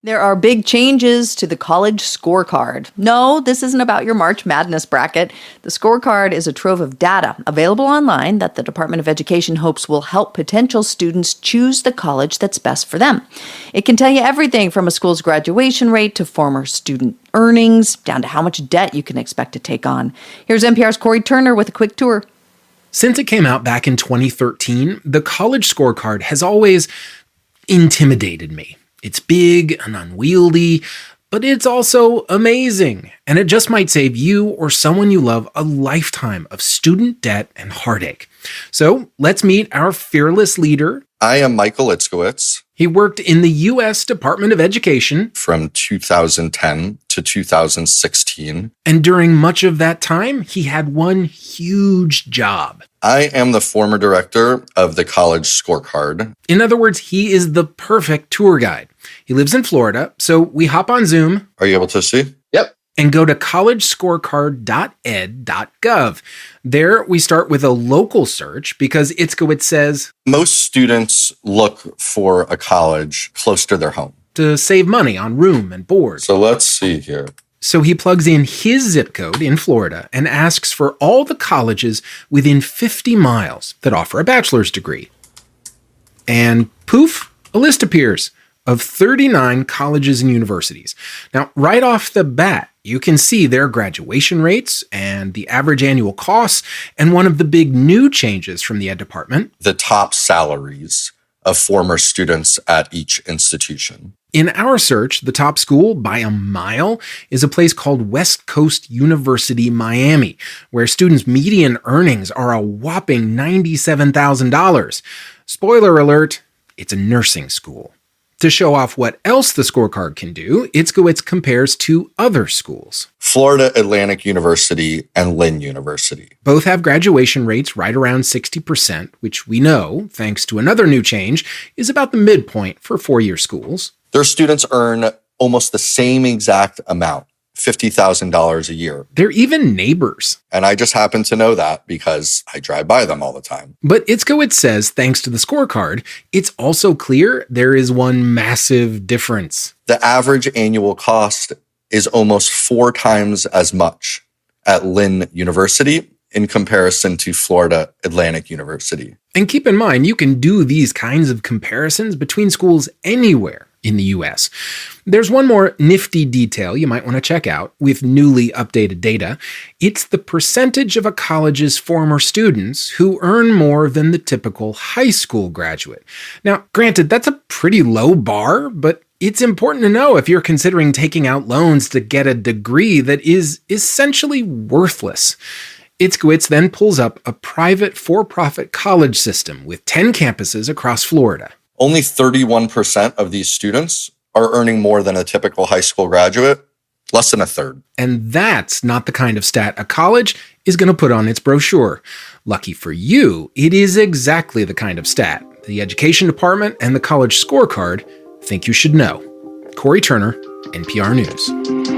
There are big changes to the College Scorecard. No, this isn't about your March Madness bracket. The scorecard is a trove of data available online that the Department of Education hopes will help potential students choose the college that's best for them. It can tell you everything from a school's graduation rate to former student earnings, down to how much debt you can expect to take on. Here's NPR's Corey Turner with a quick tour. Since it came out back in 2013, the College Scorecard has always intimidated me. It's big and unwieldy, but it's also amazing, and it just might save you or someone you love a lifetime of student debt and heartache. So let's meet our fearless leader. I am Michael Itzkowitz. He worked in the U.S. Department of Education from 2010 to 2016. And during much of that time, he had one huge job. I am the former director of the College Scorecard. In other words, he is the perfect tour guide. He lives in Florida, so we hop on Zoom. Are you able to see? Yep. And go to collegescorecard.ed.gov. There, we start with a local search because Itzkowitz says most students look for a college close to their home to save money on room and board. So let's see here. So he plugs in his zip code in Florida and asks for all the colleges within 50 miles that offer a bachelor's degree. And poof, a list appears of 39 colleges and universities. Now, right off the bat, you can see their graduation rates and the average annual costs, and one of the big new changes from the Ed Department, the top salaries of former students at each institution. In our search, the top school by a mile is a place called West Coast University, Miami, where students' median earnings are a whopping $97,000. Spoiler alert, it's a nursing school. To show off what else the scorecard can do, Itzkowitz compares two other schools. Florida Atlantic University and Lynn University. Both have graduation rates right around 60%, which we know, thanks to another new change, is about the midpoint for four-year schools. Their students earn almost the same exact amount, $50,000 a year. They're even neighbors. And I just happen to know that because I drive by them all the time. But Itzkowitz says, thanks to the scorecard, it's also clear there is one massive difference. The average annual cost is almost 4 times as much at Lynn University in comparison to Florida Atlantic University. And keep in mind, you can do these kinds of comparisons between schools anywhere in the U.S. There's one more nifty detail you might want to check out with newly updated data. It's the percentage of a college's former students who earn more than the typical high school graduate. Now, granted, that's a pretty low bar, but it's important to know if you're considering taking out loans to get a degree that is essentially worthless. Itzkowitz then pulls up a private for-profit college system with 10 campuses across Florida. Only 31% of these students are earning more than a typical high school graduate, less than a third. And that's not the kind of stat a college is going to put on its brochure. Lucky for you, it is exactly the kind of stat the Education Department and the College Scorecard think you should know. Corey Turner, NPR News.